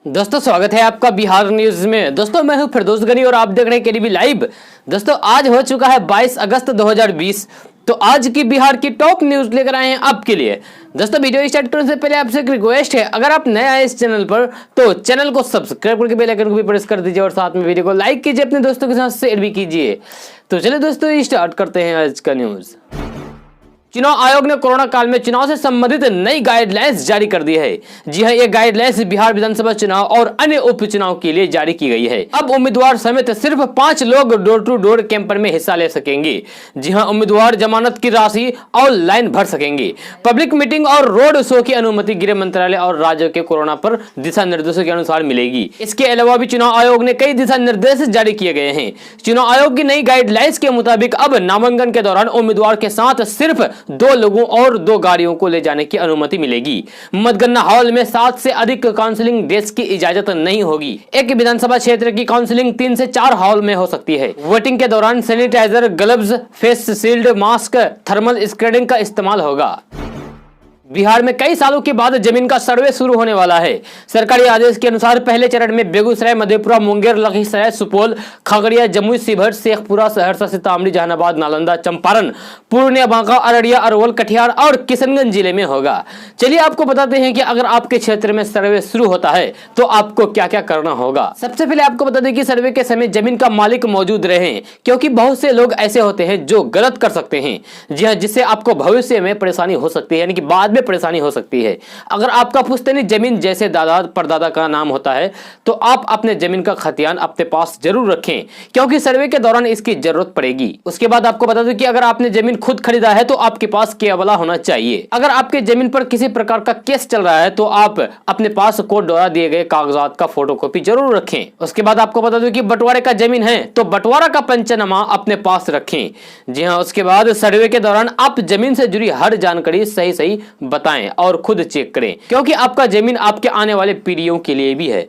दोस्तों स्वागत है आपका बिहार न्यूज में। दोस्तों मैं हूं फिरदौस गनी और आप देख रहे हैं केडीबी लाइव। दोस्तों आज हो चुका है 22 अगस्त 2020। तो आज की बिहार की टॉप न्यूज लेकर आए हैं आपके लिए। दोस्तों वीडियो स्टार्ट करने से पहले आपसे एक रिक्वेस्ट है, अगर आप नए आए इस चैनल पर तो चैनल को सब्सक्राइब करके बेल आइकन को भी प्रेस कर दीजिए और साथ में वीडियो को लाइक कीजिए, अपने दोस्तों के साथ शेयर भी कीजिए। तो चलिए दोस्तों स्टार्ट करते हैं आज का न्यूज। चुनाव आयोग ने कोरोना काल में चुनाव से संबंधित नई गाइडलाइंस जारी कर दी है। जी हां, ये गाइडलाइंस बिहार विधानसभा चुनाव और अन्य उपचुनाव के लिए जारी की गई है। अब उम्मीदवार समेत सिर्फ 5 लोग डोर टू डोर कैंपेन में हिस्सा ले सकेंगे। जी हां, उम्मीदवार जमानत की राशि ऑनलाइन भर सकेंगे। पब्लिक मीटिंग और रोड शो की अनुमति गृह मंत्रालय और राज्यों के कोरोना पर दिशा निर्देशों के अनुसार मिलेगी। इसके अलावा भी चुनाव आयोग ने कई दिशा निर्देश जारी किए गए हैं। चुनाव आयोग की नई गाइडलाइंस के मुताबिक अब नामांकन के दौरान उम्मीदवार के साथ सिर्फ 2 लोगों और 2 गाड़ियों को ले जाने की अनुमति मिलेगी। मतगणना हॉल में 7 से अधिक काउंसलिंग डेस्क की इजाजत नहीं होगी। एक विधानसभा क्षेत्र की काउंसलिंग 3 से 4 हॉल में हो सकती है। वोटिंग के दौरान sanitiser, gloves, face shield, mask, thermal screening का इस्तेमाल होगा। बिहार में कई सालों के बाद जमीन का सर्वे शुरू होने वाला है। सरकारी आदेश के अनुसार पहले चरण में बेगूसराय, मधेपुरा, मुंगेर, लखीसराय, सुपौल, खगड़िया, जमुई, शिवहर, शेखपुरा, सहरसा, सीतामढ़ी, जहानाबाद, नालंदा, चंपारण, पूर्णिया, बांका, अररिया, अरवल, कटिहार और किशनगंज जिले में होगा। चलिए आपको बताते हैं कि अगर आपके क्षेत्र में सर्वे शुरू होता है तो आपको क्या क्या करना होगा। सबसे पहले आपको बता दें कि सर्वे के समय जमीन का मालिक मौजूद रहे, क्योंकि बहुत से लोग ऐसे होते हैं जो गलत कर सकते हैं। जी हाँ, जिससे आपको भविष्य में परेशानी हो सकती है, यानी कि बाद परेशानी हो सकती है। अगर आपका पुश्तैनी जमीन जैसे दादा परदादा का नाम होता है तो आप अपने जमीन का खतियान अपने पास जरूर रखें, क्योंकि सर्वे के दौरान इसकी जरूरत पड़ेगी। उसके बाद आपको बता दूं कि अगर आपने जमीन खुद खरीदा है तो आपके पास केवला होना चाहिए। अगर आपके जमीन पर किसी प्रकार का केस चल रहा है तो आप अपने पास कोर्ट द्वारा दिए गए कागजात का फोटोकॉपी जरूर रखें। उसके बाद आपको बता दूं कि बंटवारे का जमीन है तो बंटवारा का पंचनामा अपने पास रखें। जी हाँ, उसके बाद सर्वे के दौरान आप जमीन से जुड़ी हर जानकारी सही सही बताएं और खुद चेक करें, क्योंकि आपका जमीन आपके आने वाले पीढ़ियों के लिए भी है।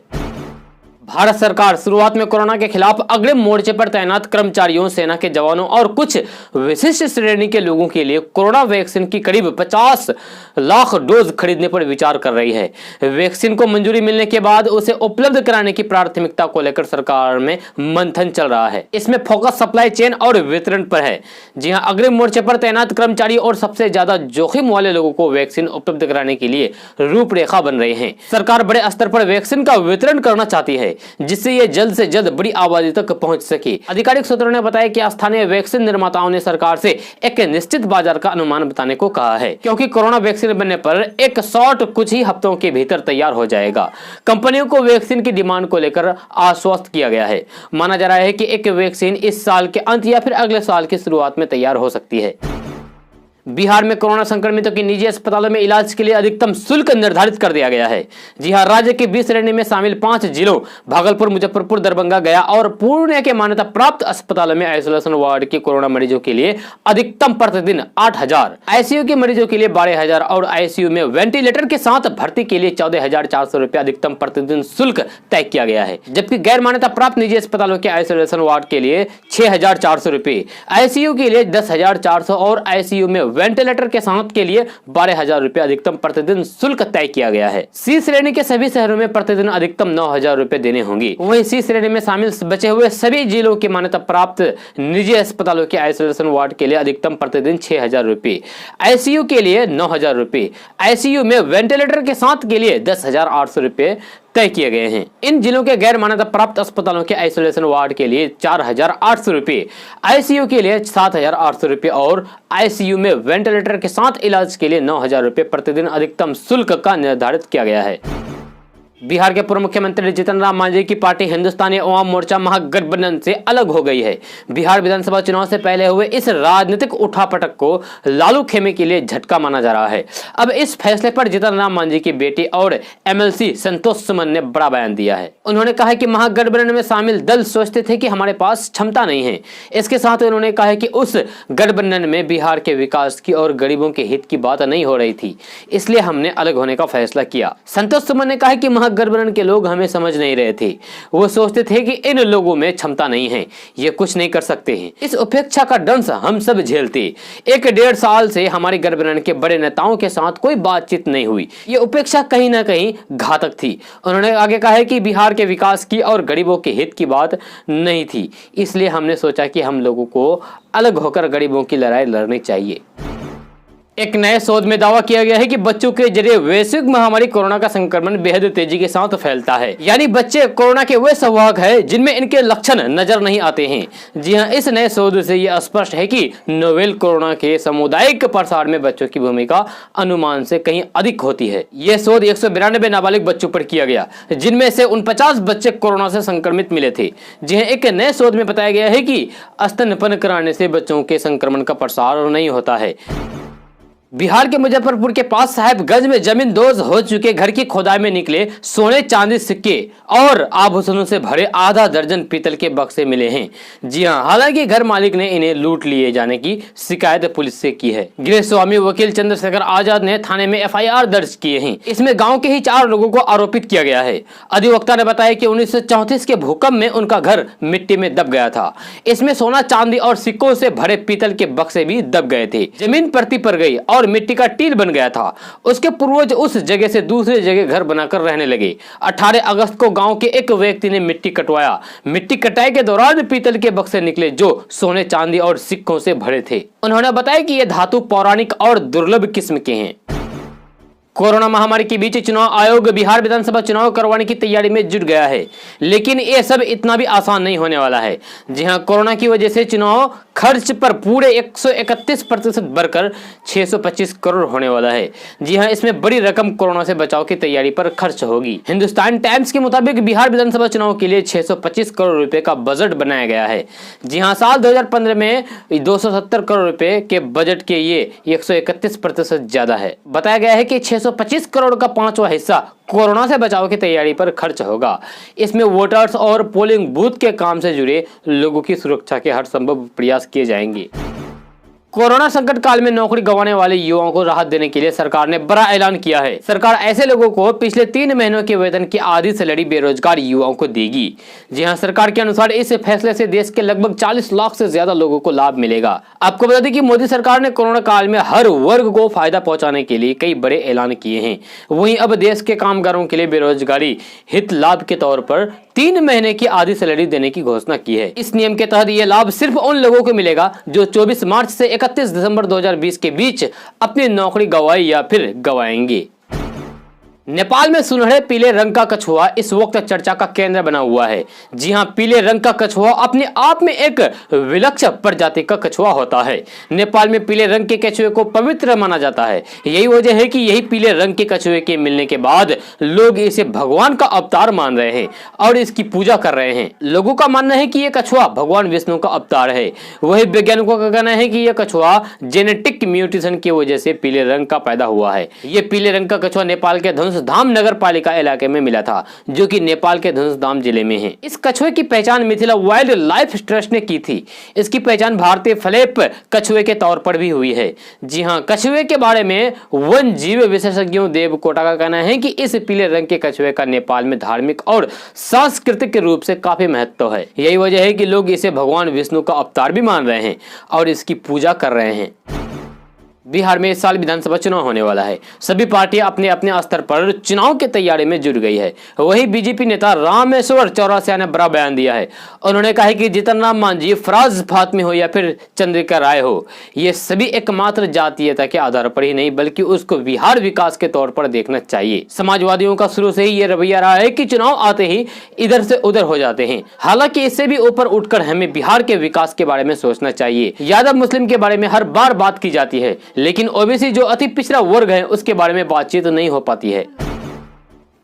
भारत सरकार शुरुआत में कोरोना के खिलाफ अग्रिम मोर्चे पर तैनात कर्मचारियों, सेना के जवानों और कुछ विशिष्ट श्रेणी के लोगों के लिए कोरोना वैक्सीन की करीब 50 लाख डोज खरीदने पर विचार कर रही है। वैक्सीन को मंजूरी मिलने के बाद उसे उपलब्ध कराने की प्राथमिकता को लेकर सरकार में मंथन चल रहा है। इसमें फोकस सप्लाई चेन और वितरण पर है। जी हां, अग्रिम मोर्चे पर तैनात कर्मचारी और सबसे ज्यादा जोखिम वाले लोगों को वैक्सीन उपलब्ध कराने के लिए रूपरेखा बन रहे हैं। सरकार बड़े स्तर पर वैक्सीन का वितरण करना चाहती है, जिससे ये जल्द से जल्द बड़ी आबादी तक पहुंच सके। आधिकारिक सूत्रों ने बताया कि स्थानीय वैक्सीन निर्माताओं ने सरकार से एक निश्चित बाजार का अनुमान बताने को कहा है, क्योंकि कोरोना वैक्सीन बनने पर एक शॉट कुछ ही हफ्तों के भीतर तैयार हो जाएगा। कंपनियों को वैक्सीन की डिमांड को लेकर आश्वस्त किया गया है। माना जा रहा है कि एक वैक्सीन इस साल के अंत या फिर अगले साल की शुरुआत में तैयार हो सकती है। बिहार में कोरोना संक्रमितों की निजी अस्पतालों में इलाज के लिए अधिकतम शुल्क निर्धारित कर दिया गया है। जी हां, राज्य के 20 श्रेणी में शामिल 5 जिलों भागलपुर, मुजफ्फरपुर, दरभंगा, गया और पूर्णिया के मान्यता प्राप्त अस्पतालों में आइसोलेशन वार्ड के कोरोना मरीजों के लिए अधिकतम प्रतिदिन 8,000, आईसीयू के मरीजों के लिए 12,000 और आईसीयू में वेंटिलेटर के साथ भर्ती के लिए 14,400 रुपया अधिकतम प्रतिदिन शुल्क तय किया गया है। जबकि गैर मान्यता प्राप्त निजी अस्पतालों के आइसोलेशन वार्ड के लिए 6,400 रुपए, आईसीयू के लिए 10,400 और आईसीयू में वेंटिलेटर के साथ के लिए 12,000 रुपए अधिकतम प्रतिदिन शुल्क तय किया गया है। सी श्रेणी के सभी शहरों में प्रतिदिन अधिकतम 9,000 रुपए देने होंगे। वहीं सी श्रेणी में शामिल बचे हुए सभी जिलों के मान्यता प्राप्त निजी अस्पतालों के आइसोलेशन वार्ड के लिए अधिकतम प्रतिदिन 6,000 रुपए, आईसीयू के लिए 9,000 रुपए, आईसीयू में वेंटिलेटर के साथ के लिए 10,800 रुपए तय किए गए हैं। इन जिलों के गैर मान्यता प्राप्त अस्पतालों के आइसोलेशन वार्ड के लिए 4,800 रुपए, आईसीयू के लिए 7,800 रुपए और आईसीयू में वेंटिलेटर के साथ इलाज के लिए 9,000 रुपए प्रतिदिन अधिकतम शुल्क का निर्धारित किया गया है। बिहार के पूर्व मुख्यमंत्री जीतन राम मांझी की पार्टी हिंदुस्तानी अवाम मोर्चा महागठबंधन से अलग हो गई है। बिहार विधानसभा चुनाव से पहले हुए इस राजनीतिक उठापटक को लालू खेमे के लिए झटका माना जा रहा है। अब इस फैसले पर जीतन राम मांझी की बेटी और एमएलसी संतोष सुमन ने बड़ा बयान दिया है। उन्होंने कहा कि महागठबंधन में शामिल दल सोचते थे कि हमारे पास क्षमता नहीं है। इसके साथ उन्होंने कहा कि उस गठबंधन में बिहार के विकास की और गरीबों के हित की बात नहीं हो रही थी, इसलिए हमने अलग होने का फैसला किया। संतोष सुमन ने कहा कि गठबंधन के लोग हमें समझ नहीं रहे थे। वो सोचते थे कि इन लोगों में क्षमता नहीं है, ये कुछ नहीं कर सकते हैं। इस उपेक्षा का दंश हम सब झेलते। 1-1.5 साल से हमारे गठबंधन के बड़े नेताओं के साथ कोई बातचीत नहीं हुई। ये उपेक्षा कहीं ना कहीं घातक थी। उन्होंने आगे कहा है कि बिहार के विकास की और गरीबों के हित की बात नहीं थी, इसलिए हमने सोचा कि हम लोगों को अलग होकर गरीबों की लड़ाई लड़नी चाहिए। एक नए शोध में दावा किया गया है कि बच्चों के जरिए वैश्विक महामारी कोरोना का संक्रमण बेहद तेजी के साथ फैलता है। यानी बच्चे कोरोना के वे संवाहक हैं जिनमें इनके लक्षण नजर नहीं आते हैं। जी हां, इस नए शोध से यह स्पष्ट है कि नोवेल कोरोना के सामुदायिक प्रसार में बच्चों की भूमिका अनुमान से कहीं अधिक होती है। यह शोध 192 नाबालिग बच्चों पर किया गया, जिनमें से 49 बच्चे कोरोना से संक्रमित मिले थे। जी हां, एक नए शोध में बताया गया है कि स्तनपान कराने से बच्चों के संक्रमण का प्रसार नहीं होता है। बिहार के मुजफ्फरपुर के पास साहेबगंज में जमीन दोज हो चुके घर की खोदाई में निकले सोने चांदी सिक्के और आभूषणों से भरे आधा दर्जन पीतल के बक्से मिले हैं। जी हां, हालांकि घर मालिक ने इन्हें लूट लिए जाने की शिकायत पुलिस से की है। गृह स्वामी वकील चंद्रशेखर आजाद ने थाने में FIR दर्ज किए हैं। इसमें गांव के ही 4 लोगों को आरोपित किया गया है। अधिवक्ता ने बताया कि 1934 के भूकंप में उनका घर मिट्टी में दब गया था। इसमें सोना चांदी और सिक्कों से भरे पीतल के बक्से भी दब गए थे। जमीन परती पर गई और मिट्टी का टील बन गया था। उसके पूर्वज उस जगह से दूसरी जगह घर बनाकर रहने लगे। 18 अगस्त को गांव के एक व्यक्ति ने मिट्टी कटवाया। मिट्टी कटाई के दौरान पीतल के बक्से निकले जो सोने चांदी और सिक्कों से भरे थे। उन्होंने बताया कि ये धातु पौराणिक और दुर्लभ किस्म के हैं। कोरोना महामारी के बीच चुनाव आयोग बिहार विधानसभा चुनाव करवाने की तैयारी में जुट गया है, लेकिन ये सब इतना भी आसान नहीं होने वाला है। जी हां, कोरोना की वजह से चुनाव खर्च पर पूरे 131% बढ़कर 625 करोड़ होने वाला है। जी हां, इसमें बड़ी रकम कोरोना से बचाव की तैयारी पर खर्च होगी। हिंदुस्तान टाइम्स के मुताबिक बिहार विधानसभा चुनाव के लिए 625 करोड़ रुपए का बजट बनाया गया है। जी हां, साल 2015 में 270 करोड़ रुपए के बजट के ये 131% ज्यादा है। बताया गया है कि 625 करोड़ का 5वां हिस्सा कोरोना से बचाव की तैयारी पर खर्च होगा। इसमें वोटर्स और पोलिंग बूथ के काम से जुड़े लोगों की सुरक्षा के हर संभव प्रयास किए जाएंगे। कोरोना संकट काल में नौकरी गंवाने वाले युवाओं को राहत देने के लिए सरकार ने बड़ा ऐलान किया है। सरकार ऐसे लोगों को पिछले 3 महीनों के वेतन की आधी सैलरी बेरोजगार युवाओं को देगी। जी हां, सरकार के अनुसार इस फैसले से देश के लगभग 40 लाख से ज्यादा लोगों को लाभ मिलेगा। आपको बता दें कि मोदी सरकार ने कोरोना काल में हर वर्ग को फायदा पहुंचाने के लिए कई बड़े ऐलान किए हैं। वहीं अब देश के कामगारों के लिए बेरोजगारी हित लाभ के तौर पर 3 महीने की आधी सैलरी देने की घोषणा की है। इस नियम के तहत यह लाभ सिर्फ उन लोगों को मिलेगा जो 24 मार्च से 31 दिसंबर 2020 के बीच अपनी नौकरी गंवाई या फिर गंवाएंगे। नेपाल में सुनहरे पीले रंग का कछुआ इस वक्त चर्चा का केंद्र बना हुआ है। जी हां, पीले रंग का कछुआ अपने आप में एक विलक्षण प्रजाति का कछुआ होता है। नेपाल में पीले रंग के कछुए को पवित्र माना जाता है। यही वजह है कि यही पीले रंग के कछुए के मिलने के बाद लोग इसे भगवान का अवतार मान रहे हैं और इसकी पूजा कर रहे हैं। लोगों का मानना है कि यह कछुआ भगवान विष्णु का अवतार है। वही वैज्ञानिकों का कहना है कि यह कछुआ जेनेटिक म्यूटेशन की वजह से पीले रंग का पैदा हुआ है। यह पीले रंग का कछुआ नेपाल के धनुषधाम नगर पालिका इलाके में मिला था, जो कि नेपाल के धनुषधाम जिले में है। इस कछुए की पहचान मिथिला वाइल्ड लाइफ ट्रस्ट ने की थी। इसकी पहचान भारतीय फ्लैप कछुए के तौर पर भी हुई है। जी हां, कछुए के बारे में वन जीव विशेषज्ञों देव कोटा का कहना है कि इस पीले रंग के कछुए का नेपाल में धार्मिक और सांस्कृतिक रूप से काफी महत्व है। यही वजह है कि लोग इसे भगवान विष्णु का अवतार भी मान रहे हैं और इसकी पूजा कर रहे हैं। बिहार में इस साल विधानसभा चुनाव होने वाला है। सभी पार्टियां अपने अपने स्तर पर चुनाव की तैयारी में जुट गई है। वही बीजेपी नेता रामेश्वर चौरसिया ने बड़ा बयान दिया है। उन्होंने कहा कि जीतन राम मांझी, फराज फातमी हो या फिर चंद्रिका राय हो, ये सभी एकमात्र जातीयता के आधार पर ही नहीं बल्कि उसको बिहार विकास के तौर पर देखना चाहिए। समाजवादियों का शुरू से ही ये रवैया रहा है कि चुनाव आते ही इधर से उधर हो जाते हैं। हालांकि इससे भी ऊपर उठकर हमें बिहार के विकास के बारे में सोचना चाहिए। यादव मुस्लिम के बारे में हर बार बात की जाती है, लेकिन ओबीसी जो अति पिछड़ा वर्ग है उसके बारे में बातचीत नहीं हो पाती है।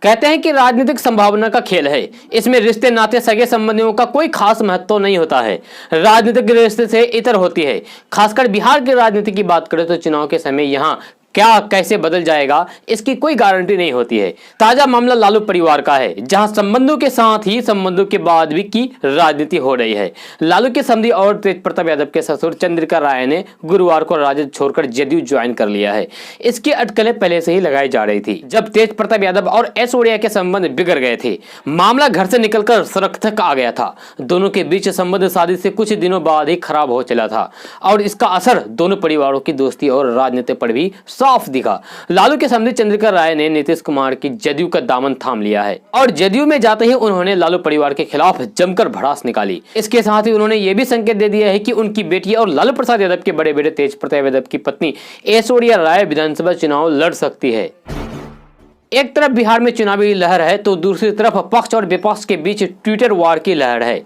कहते हैं कि राजनीतिक संभावना का खेल है। इसमें रिश्ते नाते सगे संबंधियों का कोई खास महत्व नहीं होता है। राजनीतिक रिश्ते से इतर होती है। खासकर बिहार की राजनीति की बात करें तो चुनाव के समय यहाँ क्या कैसे बदल जाएगा इसकी कोई गारंटी नहीं होती है। ताजा मामला लालू परिवार का है, जहां संबंधों के साथ ही संबंधों के बाद भी की राजनीति हो रही है। लालू के समधी और तेज प्रताप यादव के ससुर चंद्रिका राय ने गुरुवार को राजद छोड़कर जदयू ज्वाइन कर लिया है। इसकी अटकलें पहले से ही लगाई जा रही थी, जब तेज प्रताप यादव और ऐश्वर्या के संबंध बिगड़ गए थे। मामला घर से निकलकर सड़क तक आ गया था। दोनों के बीच संबंध शादी से कुछ दिनों बाद ही खराब हो चला था और इसका असर दोनों परिवारों की दोस्ती और राजनीति पर भी साफ दिखा। लालू के समधी चंद्रिका राय ने नीतीश कुमार की जदयू का दामन थाम लिया है और जदयू में जाते ही उन्होंने लालू परिवार के खिलाफ जमकर भड़ास निकाली। इसके साथ ही उन्होंने ये भी संकेत दे दिया है कि उनकी बेटी और लालू प्रसाद यादव के बड़े बेटे तेज प्रताप यादव की पत्नी ऐश्वर्या राय विधानसभा चुनाव लड़ सकती है। एक तरफ बिहार में चुनावी लहर है तो दूसरी तरफ पक्ष और विपक्ष के बीच ट्विटर वार की लहर है।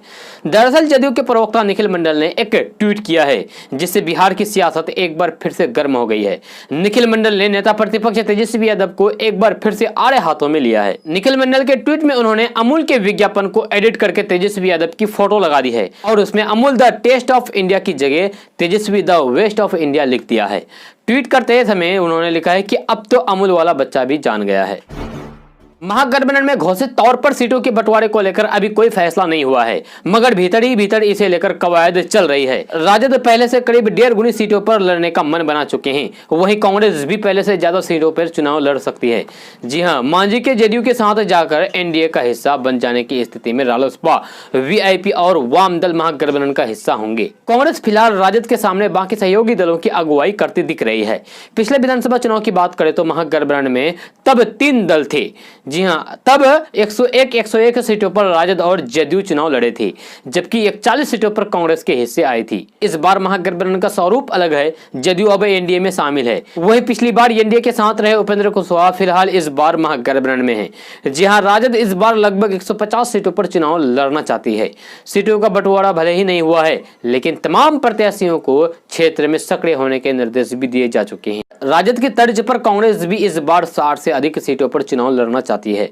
दरअसल जदयू के प्रवक्ता निखिल मंडल ने एक ट्वीट किया है जिससे बिहार की सियासत एक बार फिर से गर्म हो गई है। निखिल मंडल ने नेता प्रतिपक्ष तेजस्वी यादव को एक बार फिर से आड़े हाथों में लिया है। निखिल मंडल के ट्वीट में उन्होंने अमूल के विज्ञापन को एडिट करके तेजस्वी यादव की फोटो लगा दी है और उसमें Amul the taste of India की जगह Tejashwi the waste of India लिख दिया है। ट्वीट करते समय उन्होंने लिखा है कि अब तो अमूल वाला बच्चा भी जान गया है। महागठबंधन में घोषित तौर पर सीटों के बंटवारे को लेकर अभी कोई फैसला नहीं हुआ है, मगर भीतर ही भीतर इसे लेकर कवायद चल रही है। राजद पहले से करीब 1.5 गुनी सीटों पर लड़ने का मन बना चुके हैं, वहीं कांग्रेस भी पहले से ज्यादा सीटों पर चुनाव लड़ सकती है। जी हां, मांझी के जदयू के साथ जाकर एनडीए का हिस्सा बन जाने की स्थिति में रालोसपा, वीआईपी और वाम दल महागठबंधन का हिस्सा होंगे। कांग्रेस फिलहाल राजद के सामने बाकी सहयोगी दलों की अगुवाई करती दिख रही है। पिछले विधानसभा चुनाव की बात करें तो महागठबंधन में तब 3 दल थे। जी हां, तब 101 सीटों पर राजद और जदयू चुनाव लड़े थे, जबकि 41 सीटों पर कांग्रेस के हिस्से आई थी। इस बार महागठबंधन का स्वरूप अलग है, जदयू अब एनडीए में शामिल है। वही पिछली बार एनडीए के साथ रहे उपेंद्र कुशवाहा फिलहाल इस बार महागठबंधन में है। जी हां, राजद इस बार लगभग 150 सीटों पर चुनाव लड़ना चाहती है। सीटों का बंटवारा भले ही नहीं हुआ है, लेकिन तमाम प्रत्याशियों को क्षेत्र में सक्रिय होने के निर्देश भी दिए जा चुके हैं। राजद की तर्ज पर कांग्रेस भी इस बार 60 से अधिक सीटों पर चुनाव लड़ना चाहती है।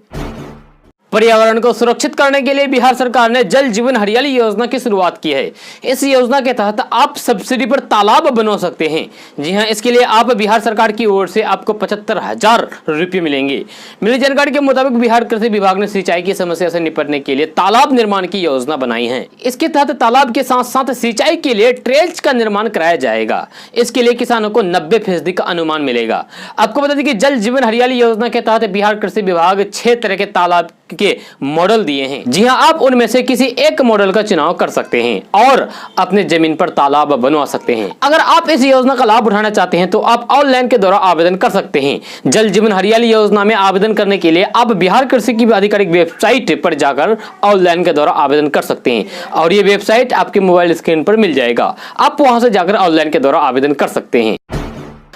पर्यावरण को सुरक्षित करने के लिए बिहार सरकार ने जल जीवन हरियाली योजना की शुरुआत की है। इस योजना के तहत आप सब्सिडी पर तालाब बनवा सकते हैं। जी हां, इसके लिए आप बिहार सरकार की ओर से आपको 75,000 रुपये मिलेंगे। मिली जानकारी के मुताबिक बिहार कृषि विभाग ने सिंचाई की समस्या से निपटने के लिए तालाब निर्माण की योजना बनाई है। इसके तहत तालाब के साथ साथ सिंचाई के लिए ट्रेल्स का निर्माण कराया जाएगा। इसके लिए किसानों को 90% का अनुमान मिलेगा। आपको बता दें कि जल जीवन हरियाली योजना के तहत बिहार कृषि विभाग 6 तरह के तालाब के मॉडल दिए हैं। जी हां, आप उनमें से किसी एक मॉडल का चुनाव कर सकते हैं और अपने जमीन पर तालाब बनवा सकते हैं। अगर आप इस योजना का लाभ उठाना चाहते हैं तो आप ऑनलाइन के द्वारा आवेदन कर सकते हैं। जल जीवन हरियाली योजना में आवेदन करने के लिए आप बिहार कृषि की आधिकारिक वेबसाइट पर जाकर ऑनलाइन के द्वारा आवेदन कर सकते हैं और ये वेबसाइट आपके मोबाइल स्क्रीन पर मिल जाएगा। आप वहां से जाकर ऑनलाइन के द्वारा आवेदन कर सकते हैं।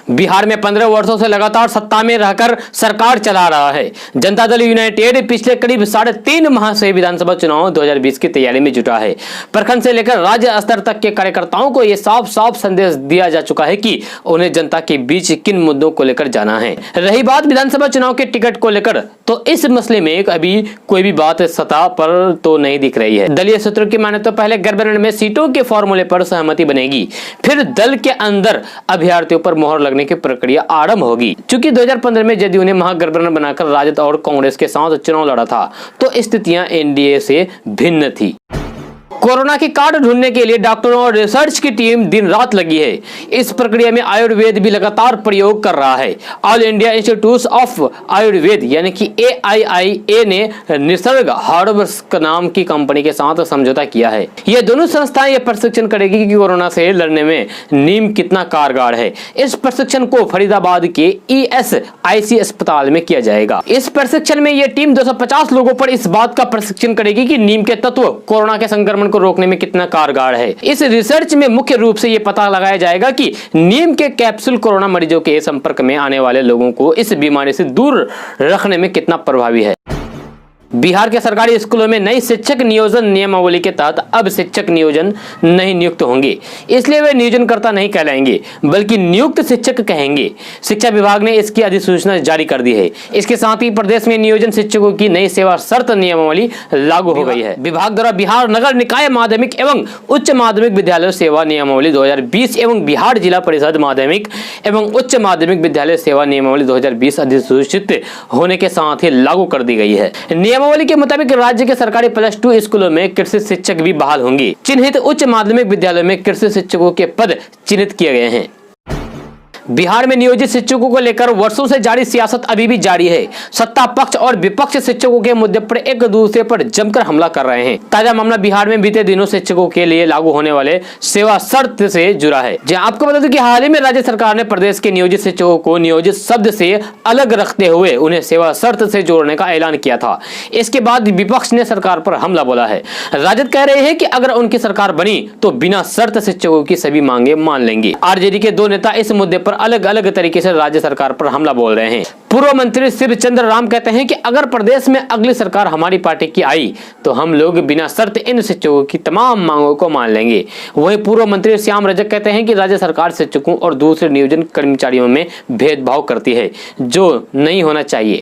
बिहार में 15 वर्षों से लगातार सत्ता में रहकर सरकार चला रहा है जनता दल यूनाइटेड पिछले करीब 3.5 माह से विधानसभा चुनाव 2020 की तैयारी में जुटा है। प्रखंड से लेकर राज्य स्तर तक के कार्यकर्ताओं को यह साफ साफ संदेश दिया जा चुका है कि उन्हें जनता के बीच किन मुद्दों को लेकर जाना है। रही बात विधानसभा चुनाव के टिकट को लेकर, तो इस मसले में अभी कोई भी बात सतह पर तो नहीं दिख रही है। दलीय सूत्रों की माने तो पहले गठबंधन में सीटों के फॉर्मूले पर सहमति बनेगी, फिर दल के अंदर अभ्यर्थियों पर मोहर लगने की प्रक्रिया आरंभ होगी। चूंकि 2015 में जदयू ने महागठबंधन बनाकर राजद और कांग्रेस के साथ चुनाव लड़ा था, तो स्थितियां एनडीए से भिन्न थी। कोरोना की काट ढूंढने के लिए डॉक्टरों और रिसर्च की टीम दिन रात लगी है। इस प्रक्रिया में आयुर्वेद भी लगातार प्रयोग कर रहा है। All India institute of Ayurveda यानी कि AIIA ने निसर्ग हर्ब्स नाम की कंपनी के साथ समझौता किया है। ये दोनों संस्थाएं यह प्रशिक्षण करेगी कि कोरोना से लड़ने में नीम कितना कारगर है। इस प्रशिक्षण को फरीदाबाद के ESIC अस्पताल में किया जाएगा। इस प्रशिक्षण में यह टीम 250 लोगों पर इस बात का प्रशिक्षण करेगी कि नीम के तत्व कोरोना के संक्रमण को रोकने में कितना कारगर है। इस रिसर्च में मुख्य रूप से यह पता लगाया जाएगा कि नीम के कैप्सूल कोरोना मरीजों के संपर्क में आने वाले लोगों को इस बीमारी से दूर रखने में कितना प्रभावी है। बिहार के सरकारी स्कूलों में नई शिक्षक नियोजन नियमावली के तहत अब शिक्षक नियोजन नहीं नियुक्त होंगे, इसलिए वे नियोजनकर्ता नहीं कहलाएंगे बल्कि नियुक्त शिक्षक कहेंगे। शिक्षा विभाग ने इसकी अधिसूचना जारी कर दी है। इसके साथ ही प्रदेश में नियोजन शिक्षकों की नई सेवा शर्त नियमावली लागू हो गई है। विभाग द्वारा बिहार नगर निकाय माध्यमिक एवं उच्च माध्यमिक विद्यालय सेवा नियमावली 2020 एवं बिहार जिला परिषद माध्यमिक एवं उच्च माध्यमिक विद्यालय सेवा नियमावली 2020 अधिसूचित होने के साथ ही लागू कर दी गई है। नियमावली के मुताबिक राज्य के सरकारी +2 स्कूलों में कृषि शिक्षक भी बहाल होंगे। चिन्हित उच्च माध्यमिक विद्यालयों में कृषि शिक्षकों के पद चिन्हित किए गए हैं। बिहार में नियोजित शिक्षकों को लेकर वर्षों से जारी सियासत अभी भी जारी है। सत्ता पक्ष और विपक्ष शिक्षकों के मुद्दे पर एक दूसरे पर जमकर हमला कर रहे हैं। ताजा मामला बिहार में बीते दिनों शिक्षकों के लिए लागू होने वाले सेवा शर्त से जुड़ा है। जहां आपको बता दूं कि हाल ही में राज्य सरकार ने प्रदेश के नियोजित शिक्षकों को नियोजित शब्द से अलग रखते हुए उन्हें सेवा शर्त से जोड़ने का ऐलान किया था। इसके बाद विपक्ष ने सरकार पर हमला बोला है। राजद कह रहे हैं कि अगर उनकी सरकार बनी तो बिना शर्त शिक्षकों की सभी मांगे मान लेंगे। आरजेडी के दो नेता इस मुद्दे पर अलग अलग तरीके से राज्य सरकार पर हमला बोल रहे हैं। पूर्व मंत्री शिवचंद्र राम कहते हैं कि अगर प्रदेश में अगली सरकार हमारी पार्टी की आई तो हम लोग बिना शर्त इन शिक्षकों की तमाम मांगों को मान लेंगे। वहीं पूर्व मंत्री श्याम रजक कहते हैं कि राज्य सरकार शिक्षकों और दूसरे नियोजन कर्मचारियों में भेदभाव करती है, जो नहीं होना चाहिए।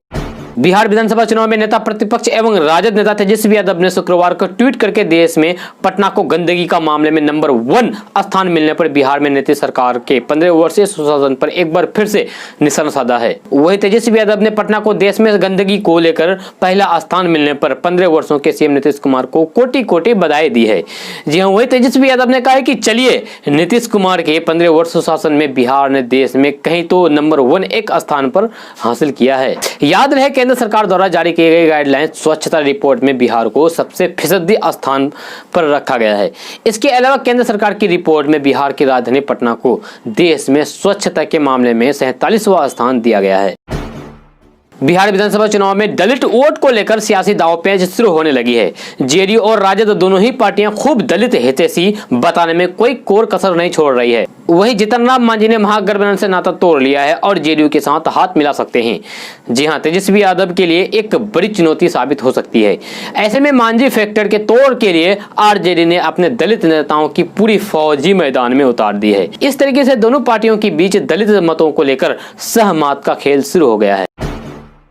बिहार विधानसभा चुनाव में नेता प्रतिपक्ष एवं राजद नेता तेजस्वी यादव ने शुक्रवार को ट्वीट करके देश में पटना को गंदगी का मामले में नंबर 1 स्थान मिलने पर बिहार में नीतीश सरकार के 15 वर्षीय सुशासन पर एक बार फिर से निशाना साधा है। वही तेजस्वी यादव ने पटना को देश में गंदगी को लेकर पहला स्थान मिलने पर 15 वर्षों के सीएम नीतीश कुमार को कोटि कोटि बधाई दी है। जी हाँ, वही तेजस्वी यादव ने कहा है कि चलिए, नीतीश कुमार के 15 वर्ष सुशासन में बिहार ने देश में कहीं तो नंबर 1 एक स्थान पर हासिल किया है। याद रहे, केंद्र सरकार द्वारा जारी किए गए गाइडलाइन स्वच्छता रिपोर्ट में बिहार को सबसे फीसदी स्थान पर रखा गया है। इसके अलावा केंद्र सरकार की रिपोर्ट में बिहार की राजधानी पटना को देश में स्वच्छता के मामले में 47वां स्थान दिया गया है। बिहार विधानसभा चुनाव में दलित वोट को लेकर सियासी दांवपेच शुरू होने लगी है। जेडीयू और राजद दोनों ही पार्टियां खूब दलित हितैषी बताने में कोई कोर कसर नहीं छोड़ रही है। वहीं जीतन राम मांझी ने महागठबंधन से नाता तोड़ लिया है और जेडीयू के साथ हाथ मिला सकते हैं। जी हां, तेजस्वी यादव के लिए एक बड़ी चुनौती साबित हो सकती है। ऐसे में मांझी फैक्टर के तोड़ के लिए आरजेडी ने अपने दलित नेताओं की पूरी फौजी मैदान में उतार दी है। इस तरीके से दोनों पार्टियों के बीच दलित मतों को लेकर सहमत का खेल शुरू हो गया है।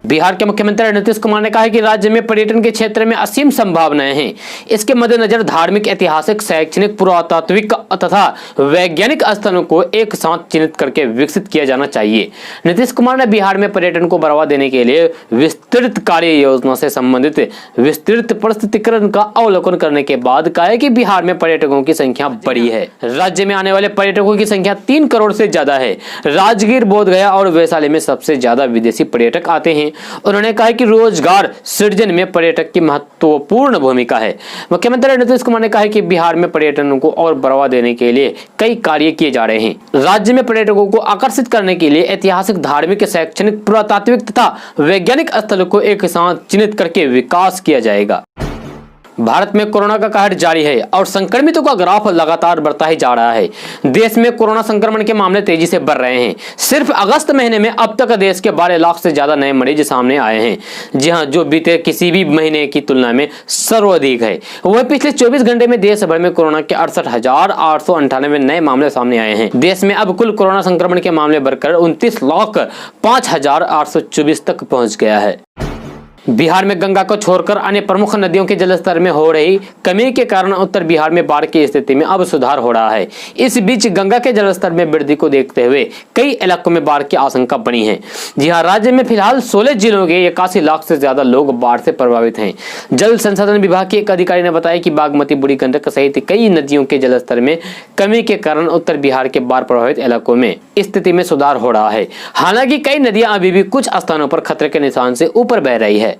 बिहार के मुख्यमंत्री नीतीश कुमार ने कहा है कि राज्य में पर्यटन के क्षेत्र में असीम संभावनाएं हैं। इसके मद्देनजर धार्मिक, ऐतिहासिक, शैक्षणिक, पुरातात्विक तथा वैज्ञानिक स्थलों को एक साथ चिन्हित करके विकसित किया जाना चाहिए। नीतीश कुमार ने बिहार में पर्यटन को बढ़ावा देने के लिए विस्तृत कार्य योजना से संबंधित विस्तृत प्रस्तुतिकरण का अवलोकन करने के बाद कहा है कि बिहार में पर्यटकों की संख्या बड़ी है। राज्य में आने वाले पर्यटकों की संख्या 3 करोड़ से ज्यादा है। राजगीर, बोधगया और वैशाली में सबसे ज्यादा विदेशी पर्यटक आते हैं। उन्होंने कहा कि रोजगार सृजन में पर्यटक की महत्वपूर्ण भूमिका है। मुख्यमंत्री नीतीश कुमार ने कहा कि बिहार में पर्यटन को और बढ़ावा देने के लिए कई कार्य किए जा रहे हैं। राज्य में पर्यटकों को आकर्षित करने के लिए ऐतिहासिक, धार्मिक, शैक्षणिक, पुरातात्विक तथा वैज्ञानिक स्थलों को एक साथ चिन्हित करके विकास किया जाएगा। भारत में कोरोना का कहर जारी है और संक्रमितों का ग्राफ लगातार बढ़ता ही जा रहा है। देश में कोरोना संक्रमण के मामले तेजी से बढ़ रहे हैं। सिर्फ अगस्त महीने में अब तक देश के 12 लाख से ज्यादा नए मरीज सामने आए हैं। जी हां, जो बीते किसी भी महीने की तुलना में सर्वाधिक है। वह पिछले 24 घंटे में देश भर में कोरोना के 68,898 नए मामले सामने आए हैं। देश में अब कुल कोरोना संक्रमण के मामले बढ़कर 29,05,824 तक पहुंच गया है। बिहार में गंगा को छोड़कर अन्य प्रमुख नदियों के जलस्तर में हो रही कमी के कारण उत्तर बिहार में बाढ़ की स्थिति में अब सुधार हो रहा है। इस बीच गंगा के जलस्तर में वृद्धि को देखते हुए कई इलाकों में बाढ़ की आशंका बनी है। जी हां, राज्य में फिलहाल 16 जिलों के 81 लाख से ज्यादा लोग बाढ़ से प्रभावित हैं। जल संसाधन विभाग के एक अधिकारी ने बताया कि बागमती, बूढ़ी गंडक सहित कई नदियों के जलस्तर में कमी के कारण उत्तर बिहार के बाढ़ प्रभावित इलाकों में स्थिति में सुधार हो रहा है। हालांकि कई नदियां अभी भी कुछ स्थानों पर खतरे के निशान से ऊपर बह रही है।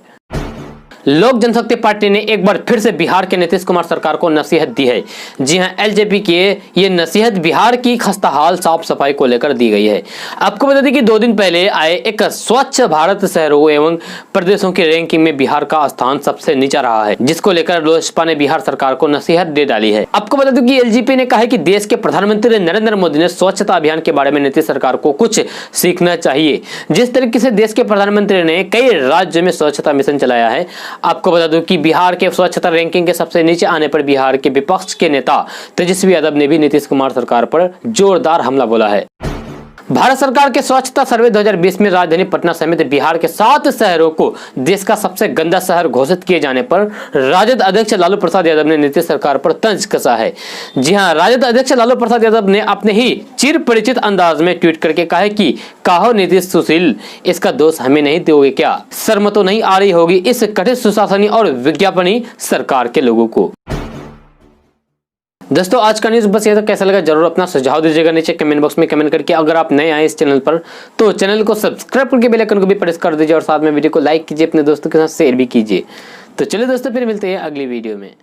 लोक जनशक्ति पार्टी ने एक बार फिर से बिहार के नीतीश कुमार सरकार को नसीहत दी है। जी हां, एलजेपी की ये नसीहत बिहार की खस्ताहाल साफ सफाई को लेकर दी गई है। आपको बता दें कि 2 दिन पहले आए एक स्वच्छ भारत शहरों एवं प्रदेशों की रैंकिंग में बिहार का स्थान सबसे नीचा रहा है, जिसको लेकर लोजपा ने बिहार सरकार को नसीहत दे डाली है। आपको बता दें कि एलजेपी ने कहा है कि देश के प्रधानमंत्री नरेंद्र मोदी ने स्वच्छता अभियान के बारे में नीतीश सरकार को कुछ सीखना चाहिए। जिस तरीके से देश के प्रधानमंत्री ने कई राज्यों में स्वच्छता मिशन चलाया है, आपको बता दूं कि बिहार के स्वच्छता रैंकिंग के सबसे नीचे आने पर बिहार के विपक्ष के नेता तेजस्वी यादव ने भी नीतीश कुमार सरकार पर जोरदार हमला बोला है। भारत सरकार के स्वच्छता सर्वे 2020 में राजधानी पटना समेत बिहार के 7 शहरों को देश का सबसे गंदा शहर घोषित किए जाने पर राजद अध्यक्ष लालू प्रसाद यादव ने नीतीश सरकार पर तंज कसा है। जी हां, राजद अध्यक्ष लालू प्रसाद यादव ने अपने ही चिर परिचित अंदाज में ट्वीट करके कहा है कि काहो नीतीश सुशील, इसका दोष हमें नहीं दोगे क्या? शर्म तो नहीं आ रही होगी इस कथित सुशासनी और विज्ञापनी सरकार के लोगों को। दोस्तों आज का न्यूज़ बस ये था। कैसा लगा जरूर अपना सुझाव दीजिएगा नीचे कमेंट बॉक्स में कमेंट करके। अगर आप नए आए इस चैनल पर तो चैनल को सब्सक्राइब करके बेल आइकन को भी प्रेस कर दीजिए और साथ में वीडियो को लाइक कीजिए, अपने दोस्तों के साथ शेयर भी कीजिए। तो चलिए दोस्तों फिर मिलते हैं अगली वीडियो में।